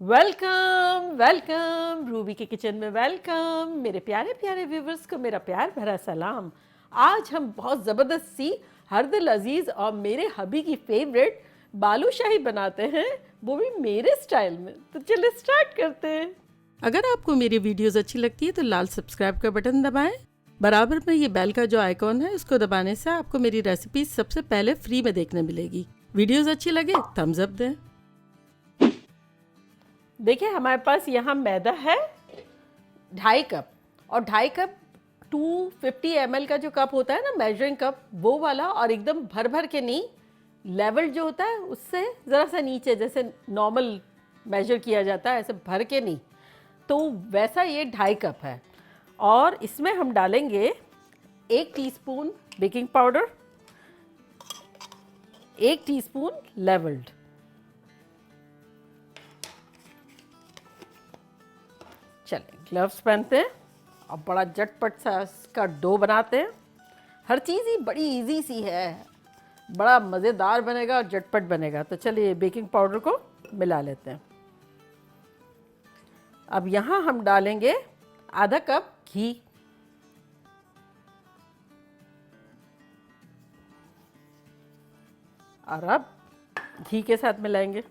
Welcome welcome Ruby के kitchen में welcome. मेरे प्यारे प्यारे व्यूवर्स को मेरा प्यार भरा सलाम। आज हम बहुत ज़बरदस्त सी हरदिल अजीज़ और मेरे हबी की फेवरेट बालूशाही बनाते हैं, वो भी मेरे स्टाइल में। तो चलिए स्टार्ट करते हैं। अगर आपको मेरी वीडियोस अच्छी लगती है तो लाल सब्सक्राइब का बटन दबाएं। बराबर में ये बेल का जो आइकॉन है इसको दबाने से आपको मेरी रेसिपी सबसे पहले फ्री में देखने मिलेगी। वीडियोस अच्छी लगे थम्स अप दें। देखिए हमारे पास यहाँ मैदा है 2.5 कप, और 2.5 कप 250 ml का जो कप होता है ना, मेजरिंग कप, वो वाला, और एकदम भर भर के नहीं, लेवल जो होता है उससे ज़रा सा नीचे, जैसे नॉर्मल मेजर किया जाता है ऐसे भर के नहीं, तो वैसा ये 2.5 कप है। और इसमें हम डालेंगे 1 teaspoon baking powder, 1 teaspoon levelled, चलें ग्लव्स पहनते हैं और बड़ा झटपट सा इसका डो बनाते हैं। हर चीज़ ही बड़ी इजी सी है, बड़ा मज़ेदार बनेगा और झटपट बनेगा। तो चलिए बेकिंग पाउडर को मिला लेते हैं। अब यहाँ हम डालेंगे आधा कप घी, और अब घी के साथ मिलाएंगे।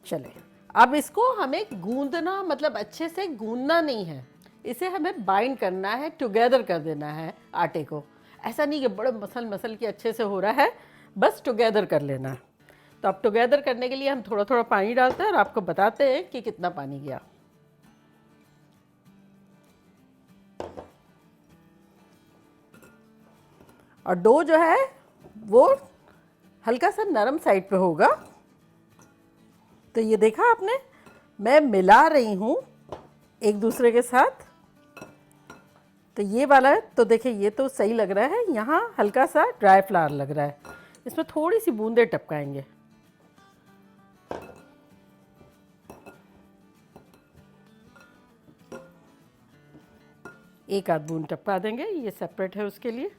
चले अब इसको हमें गूंदना, मतलब अच्छे से गूंदना नहीं है, इसे हमें बाइंड करना है, टुगेदर कर देना है आटे को। ऐसा नहीं कि बड़े मसल मसल के अच्छे से हो रहा है, बस टुगेदर कर लेना है। तो अब टुगेदर करने के लिए हम थोड़ा थोड़ा पानी डालते हैं और आपको बताते हैं कि कितना पानी गया। और डो जो है वो हल्का सा नरम साइड पे होगा। तो ये देखा आपने, मैं मिला रही हूँ एक दूसरे के साथ। तो ये वाला है, तो देखिए ये तो सही लग रहा है। यहाँ हल्का सा ड्राई फ्लावर लग रहा है, इसमें थोड़ी सी बूंदे टपकाएंगे। एक आध बूंद टपका देंगे, ये सेपरेट है उसके लिए।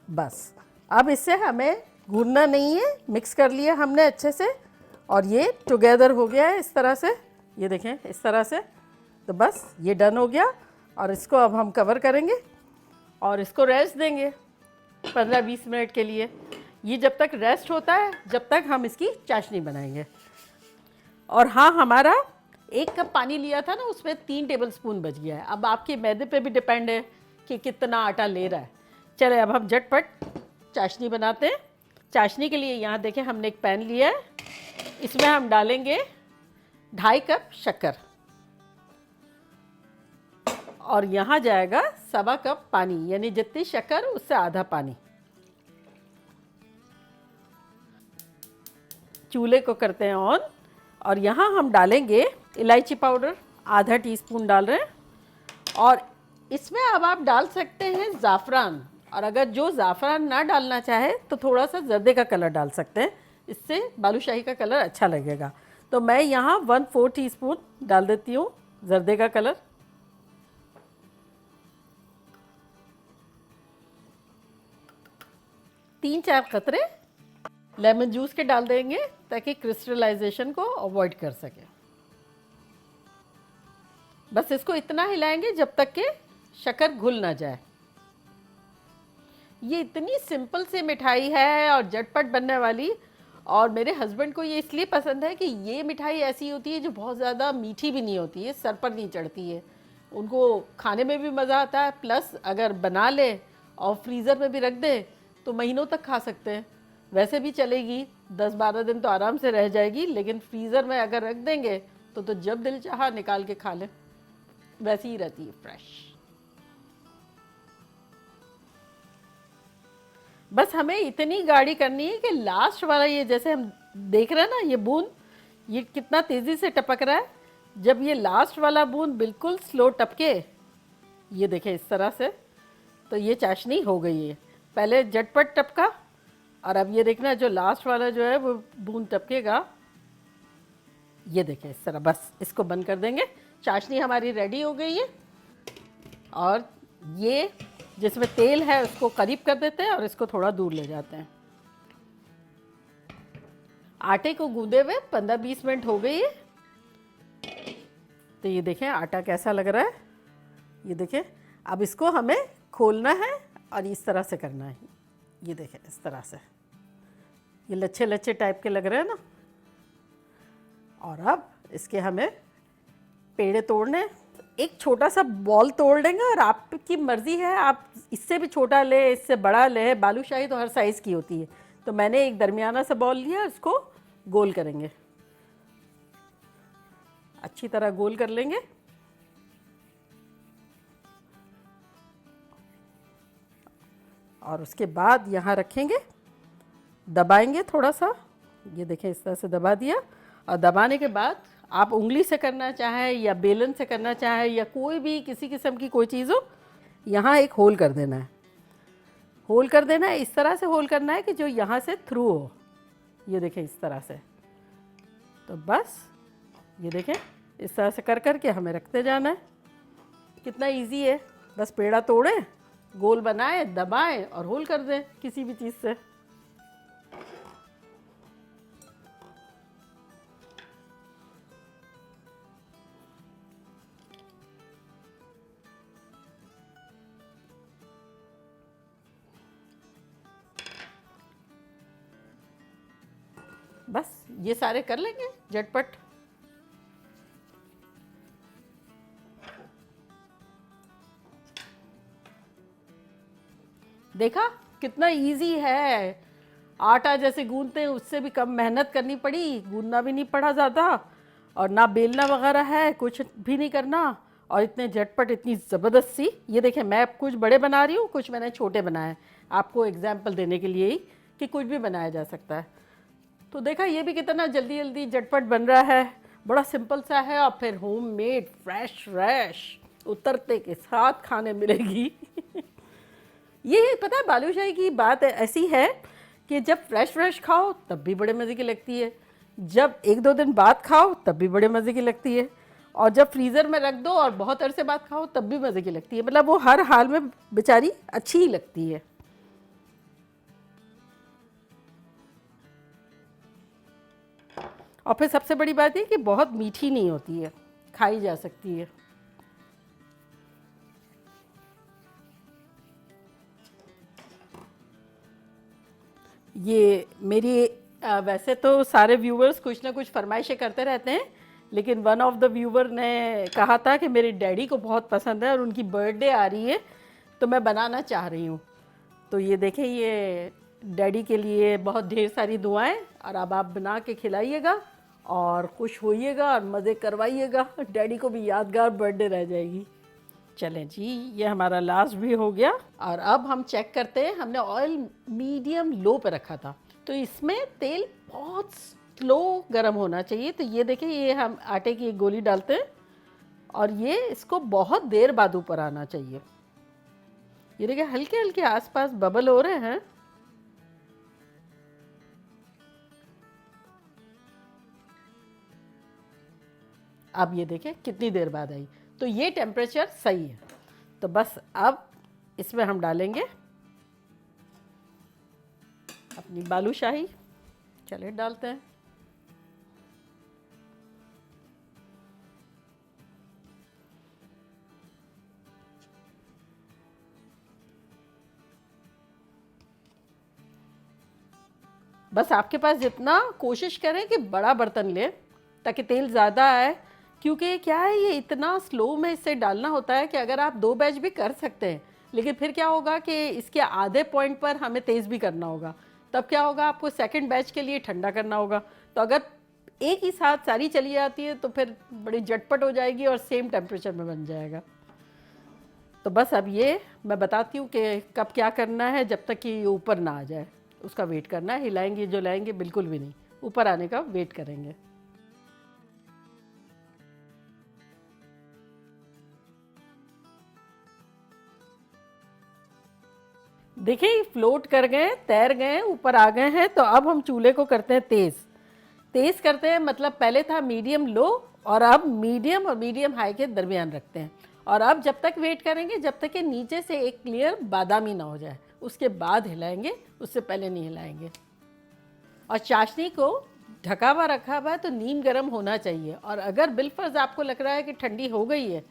बस अब इससे हमें गूंदना नहीं है, मिक्स कर लिया हमने अच्छे से, और ये टुगेदर हो गया है इस तरह से। ये देखें इस तरह से, तो बस ये डन हो गया। और इसको अब हम कवर करेंगे और इसको रेस्ट देंगे 15-20 मिनट के लिए। ये जब तक रेस्ट होता है, जब तक हम इसकी चाशनी बनाएंगे। और हाँ, हमारा 1 कप पानी लिया था ना, उसमें 3 टेबलस्पून बच गया है। अब आपके मैदे पे भी डिपेंड है कि कितना आटा ले रहा है। चले अब हम झटपट चाशनी बनाते हैं। चाशनी के लिए यहाँ देखें हमने एक पैन लिया है, इसमें हम डालेंगे 2.5 कप शक्कर, और यहाँ जाएगा 1.25 कप पानी, यानी जितनी शक्कर उससे आधा पानी। चूल्हे को करते हैं ऑन, और यहाँ हम डालेंगे इलायची पाउडर, आधा टीस्पून डाल रहे हैं। और इसमें अब आप डाल सकते हैं ज़ाफ़रान, और अगर जो ज़ाफ़रान ना डालना चाहे तो थोड़ा सा जर्दे का कलर डाल सकते हैं, इससे बालूशाही का कलर अच्छा लगेगा। तो मैं यहाँ 1/4 टीस्पून डाल देती हूँ जर्दे का कलर। तीन चार कतरे लेमन जूस के डाल देंगे ताकि क्रिस्टलाइजेशन को अवॉइड कर सके। बस इसको इतना हिलाएंगे जब तक कि शक्कर घुल ना जाए। ये इतनी सिंपल सी मिठाई है और झटपट बनने वाली, और मेरे हस्बैंड को ये इसलिए पसंद है कि ये मिठाई ऐसी होती है जो बहुत ज़्यादा मीठी भी नहीं होती है, सर पर नहीं चढ़ती है, उनको खाने में भी मज़ा आता है, प्लस अगर बना ले और फ्रीज़र में भी रख दे तो महीनों तक खा सकते हैं। वैसे भी चलेगी, 10-12 दिन तो आराम से रह जाएगी, लेकिन फ्रीज़र में अगर रख देंगे तो जब दिल चाहा निकाल के खा लें, वैसी ही रहती है फ्रेश। बस हमें इतनी गाढ़ी करनी है कि लास्ट वाला, ये जैसे हम देख रहे हैं ना, ये बूंद ये कितना तेज़ी से टपक रहा है। जब ये लास्ट वाला बूंद बिल्कुल स्लो टपके, ये देखें इस तरह से, तो ये चाशनी हो गई है। पहले झटपट टपका, और अब ये देखना जो लास्ट वाला जो है वो बूंद टपकेगा, ये देखें इस तरह। बस इसको बंद कर देंगे। चाशनी हमारी रेडी हो गई है, और ये जिसमें तेल है उसको करीब कर देते हैं और इसको थोड़ा दूर ले जाते हैं। आटे को गूंदे हुए 15-20 मिनट हो गई है। तो ये देखें आटा कैसा लग रहा है, ये देखें। अब इसको हमें खोलना है और इस तरह से करना है। ये देखें इस तरह से, ये लच्छे लच्छे टाइप के लग रहे हैं ना। और अब इसके हमें पेड़े तोड़ने, एक छोटा सा बॉल तोड़ लेंगे और आपकी मर्ज़ी है, आप इससे भी छोटा ले, इससे बड़ा ले। बालूशाही तो हर साइज़ की होती है, तो मैंने एक दरमियाना सा बॉल लिया, इसको गोल करेंगे, अच्छी तरह गोल कर लेंगे। और उसके बाद यहाँ रखेंगे, दबाएंगे थोड़ा सा। ये देखें इस तरह से दबा दिया। और दबाने के बाद आप उंगली से करना चाहें या बेलन से करना चाहें या कोई भी किसी किस्म की कोई चीज़ हो, यहाँ एक होल कर देना है। होल कर देना है, इस तरह से होल करना है कि जो यहाँ से थ्रू हो। ये देखें इस तरह से। तो बस ये देखें इस तरह से कर कर के हमें रखते जाना है। कितना इजी है, बस पेड़ा तोड़ें, गोल बनाएं, दबाएं और होल कर दें किसी भी चीज़ से। बस ये सारे कर लेंगे झटपट। देखा कितना इजी है। आटा जैसे गूंदते हैं उससे भी कम मेहनत करनी पड़ी, गूंदना भी नहीं पड़ा ज़्यादा, और ना बेलना वगैरह है, कुछ भी नहीं करना। और इतने झटपट, इतनी ज़बरदस्त सी। ये देखें मैं कुछ बड़े बना रही हूँ, कुछ मैंने छोटे बनाए, आपको एग्जाम्पल देने के लिए ही कि कुछ भी बनाया जा सकता है। तो देखा ये भी कितना जल्दी जल्दी झटपट बन रहा है, बड़ा सिंपल सा है। और फिर होममेड फ्रेश उतरते के साथ खाने मिलेगी। ये पता है बालूशाही की बात ऐसी है कि जब फ्रेश खाओ तब भी बड़े मज़े की लगती है, जब 1-2 दिन बाद खाओ तब भी बड़े मज़े की लगती है, और जब फ्रीज़र में रख दो और बहुत अरसे बाद खाओ तब भी मज़े की लगती है। मतलब वो हर हाल में बेचारी अच्छी ही लगती है। और फिर सबसे बड़ी बात है कि बहुत मीठी नहीं होती है, खाई जा सकती है। ये मेरी वैसे तो सारे व्यूवर्स कुछ ना कुछ फरमाइशें करते रहते हैं, लेकिन वन ऑफ द व्यूवर ने कहा था कि मेरे डैडी को बहुत पसंद है और उनकी बर्थडे आ रही है तो मैं बनाना चाह रही हूँ। तो ये देखें, ये डैडी के लिए बहुत ढेर सारी दुआएं, और अब आप बना के खिलाइएगा और खुश होइएगा और मज़े करवाइएगा। डैडी को भी यादगार बर्थडे रह जाएगी। चलें जी, ये हमारा लास्ट भी हो गया। और अब हम चेक करते हैं। हमने ऑयल मीडियम लो पे रखा था, तो इसमें तेल बहुत स्लो गर्म होना चाहिए। तो ये देखिए, ये हम आटे की एक गोली डालते हैं और ये इसको बहुत देर बाद ऊपर आना चाहिए। ये देखिए हल्के हल्के आसपास बबल हो रहे हैं। अब ये देखें कितनी देर बाद आई, तो ये टेम्परेचर सही है। तो बस अब इसमें हम डालेंगे अपनी बालूशाही। चलिए डालते हैं। बस आपके पास जितना, कोशिश करें कि बड़ा बर्तन लें ताकि तेल ज़्यादा आए, क्योंकि क्या है ये इतना स्लो में इससे डालना होता है कि अगर आप 2 बैच भी कर सकते हैं, लेकिन फिर क्या होगा कि इसके आधे पॉइंट पर हमें तेज़ भी करना होगा। तब क्या होगा, आपको सेकंड बैच के लिए ठंडा करना होगा। तो अगर एक ही साथ सारी चली जाती है तो फिर बड़ी झटपट हो जाएगी और सेम टेम्परेचर में बन जाएगा। तो बस अब ये मैं बताती हूँ कि कब क्या करना है। जब तक कि ये ऊपर ना आ जाए उसका वेट करना है। हिलाएंगे जो लाएंगे बिल्कुल भी नहीं, ऊपर आने का वेट करेंगे। देखिए फ्लोट कर गए, तैर गए, ऊपर आ गए हैं। तो अब हम चूल्हे को करते हैं तेज़। तेज़ करते हैं मतलब पहले था मीडियम लो और अब मीडियम और मीडियम हाई के दरमियान रखते हैं। और अब जब तक वेट करेंगे जब तक कि नीचे से एक क्लियर बादामी ना हो जाए, उसके बाद हिलाएंगे, उससे पहले नहीं हिलाएंगे। और चाशनी को ढका हुआ रखा हुआ है तो नीम गर्म होना चाहिए। और अगर बिलफर्ज आपको लग रहा है कि ठंडी हो गई है,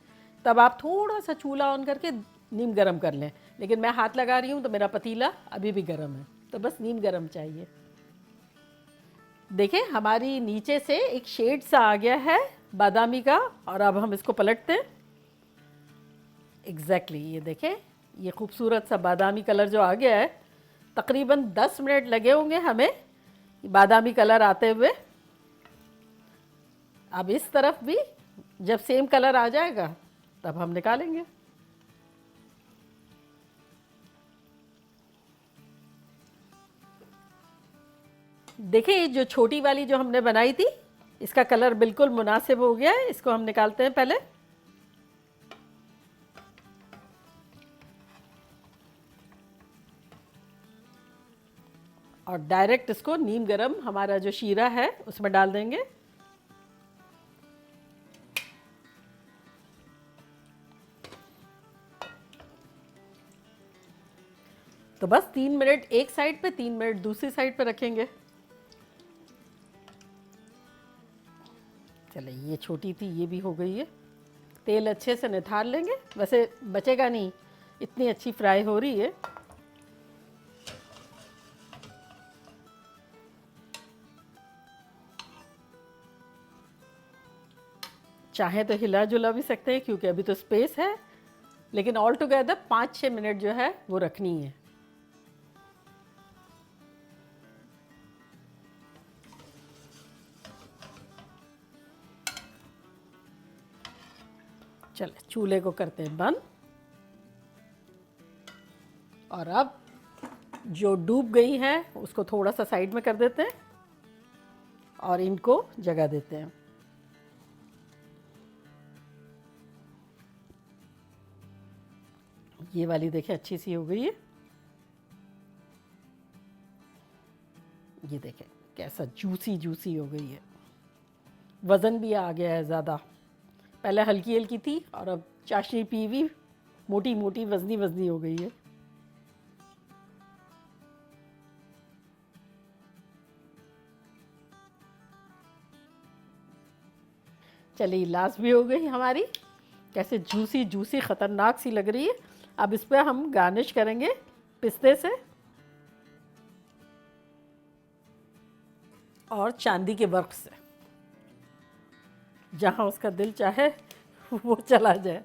तब आप थोड़ा सा चूल्हा ऑन करके नीम गर्म कर लें। लेकिन मैं हाथ लगा रही हूँ तो मेरा पतीला अभी भी गर्म है, तो बस नीम गर्म चाहिए। देखें हमारी नीचे से एक शेड सा आ गया है बादामी का, और अब हम इसको पलटते हैं। एग्जैक्टली ये देखें, ये खूबसूरत सा बादामी कलर जो आ गया है। तकरीबन 10 मिनट लगे होंगे हमें बादामी कलर आते हुए। अब इस तरफ भी जब सेम कलर आ जाएगा तब हम निकालेंगे। देखिए ये जो छोटी वाली जो हमने बनाई थी, इसका कलर बिल्कुल मुनासिब हो गया है। इसको हम निकालते हैं पहले। और डायरेक्ट इसको नीम गरम हमारा जो शीरा है उसमें डाल देंगे। तो बस 3 मिनट एक साइड पे, 3 मिनट दूसरी साइड पे रखेंगे। चले ये छोटी थी, ये भी हो गई है। तेल अच्छे से निथार लेंगे, वैसे बचेगा नहीं, इतनी अच्छी फ्राई हो रही है। चाहे तो हिला जुला भी सकते हैं क्योंकि अभी तो स्पेस है, लेकिन ऑल टुगेदर 5-6 मिनट जो है वो रखनी है। चले चूल्हे को करते हैं बंद। और अब जो डूब गई हैं उसको थोड़ा सा साइड में कर देते हैं और इनको जगह देते हैं। ये वाली देखें अच्छी सी हो गई है। ये देखें कैसा जूसी जूसी हो गई है। वज़न भी आ गया है ज़्यादा, पहले हल्की हल्की थी और अब चाशनी पी हुई मोटी मोटी वजनी वजनी हो गई है। चलिए लास्ट भी हो गई हमारी। कैसे जूसी जूसी ख़तरनाक सी लग रही है। अब इस पर हम गार्निश करेंगे पिस्ते से और चांदी के वर्क से, जहाँ उसका दिल चाहे वो चला जाए।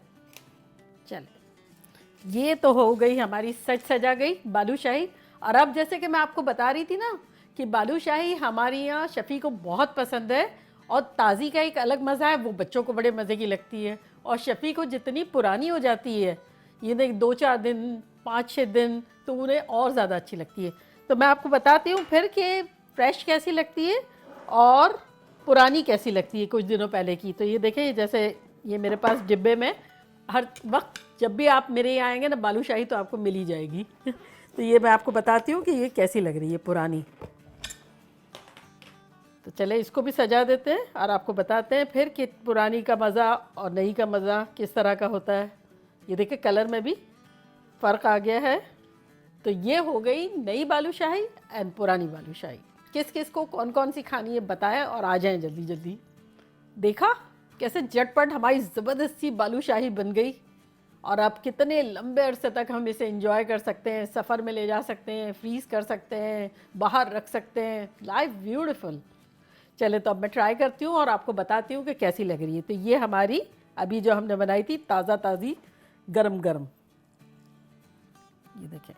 चले ये तो हो गई हमारी सज सजा गई बालूशाही। और अब जैसे कि मैं आपको बता रही थी ना कि बालूशाही हमारे यहाँ शफ़ी को बहुत पसंद है, और ताज़ी का एक अलग मज़ा है, वो बच्चों को बड़े मज़े की लगती है। और शफ़ी को जितनी पुरानी हो जाती है, ये देख 2-4 दिन 5-6 दिन, तो उन्हें और ज़्यादा अच्छी लगती है। तो मैं आपको बताती हूँ फिर कि फ्रेश कैसी लगती है और पुरानी कैसी लगती है कुछ दिनों पहले की। तो ये देखें, जैसे ये मेरे पास डिब्बे में हर वक्त जब भी आप मेरे यहाँ आएंगे ना बालूशाही तो आपको मिल ही जाएगी। तो ये मैं आपको बताती हूँ कि ये कैसी लग रही है पुरानी। तो चले इसको भी सजा देते हैं और आपको बताते हैं फिर कि पुरानी का मज़ा और नई का मज़ा किस तरह का होता है। ये देखिए कलर में भी फ़र्क आ गया है। तो ये हो गई नई बालूशाही एंड पुरानी बालूशाही। किस किस को कौन कौन सी खानी है बताएं और आ जाएं जल्दी जल्दी। देखा कैसे झटपट हमारी ज़बरदस्त सी बालूशाही बन गई। और अब कितने लंबे अरसे तक हम इसे एंजॉय कर सकते हैं, सफ़र में ले जा सकते हैं, फ्रीज़ कर सकते हैं, बाहर रख सकते हैं। Life beautiful. चले तो अब मैं ट्राई करती हूँ और आपको बताती हूँ कि कैसी लग रही है। तो ये हमारी अभी जो हमने बनाई थी ताज़ा ताज़ी गरम गरम, ये देखें।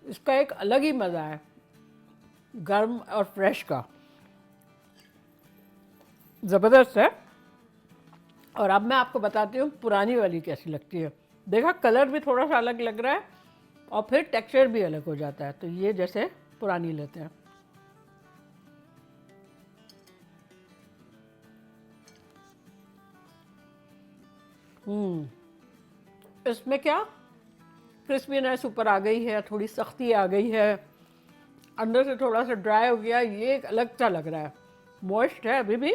इसका एक अलग ही मज़ा है गर्म और फ्रेश का, ज़बरदस्त है। और अब मैं आपको बताती हूँ पुरानी वाली कैसी लगती है। देखा कलर भी थोड़ा सा अलग लग रहा है और फिर टेक्सचर भी अलग हो जाता है। तो ये जैसे पुरानी लेते हैं। इसमें क्या क्रिस्पीनेस ऊपर आ गई है, थोड़ी सख्ती आ गई है, अंदर से थोड़ा सा ड्राई हो गया, ये एक अलग सा लग रहा है। मॉइस्ट है अभी भी,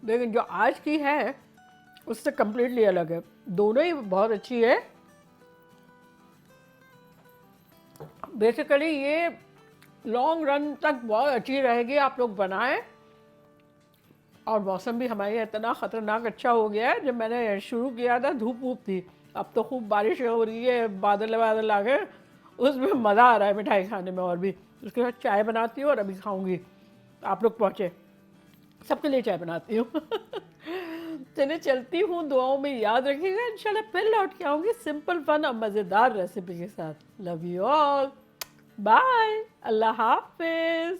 लेकिन जो आज की है उससे कम्प्लीटली अलग है। दोनों ही बहुत अच्छी है। बेसिकली ये लॉन्ग रन तक बहुत अच्छी रहेगी, आप लोग बनाएं। और मौसम भी हमारे यहाँ इतना ख़तरनाक अच्छा हो गया है, जब मैंने शुरू किया था धूप वूप थी, अब तो खूब बारिश हो रही है, बादल बादल आ गए, उसमें मज़ा आ रहा है मिठाई खाने में। और भी उसके बाद चाय बनाती हूँ और अभी खाऊंगी। आप लोग पहुँचे, सबके लिए चाय बनाती हूँ। चलिए चलती हूँ, दुआओं में याद रखिएगा। इंशाल्लाह फिर लौट के आऊँगी सिंपल फन और मज़ेदार रेसिपी के साथ। लव यू ऑल, बाय, अल्लाह हाफिज़।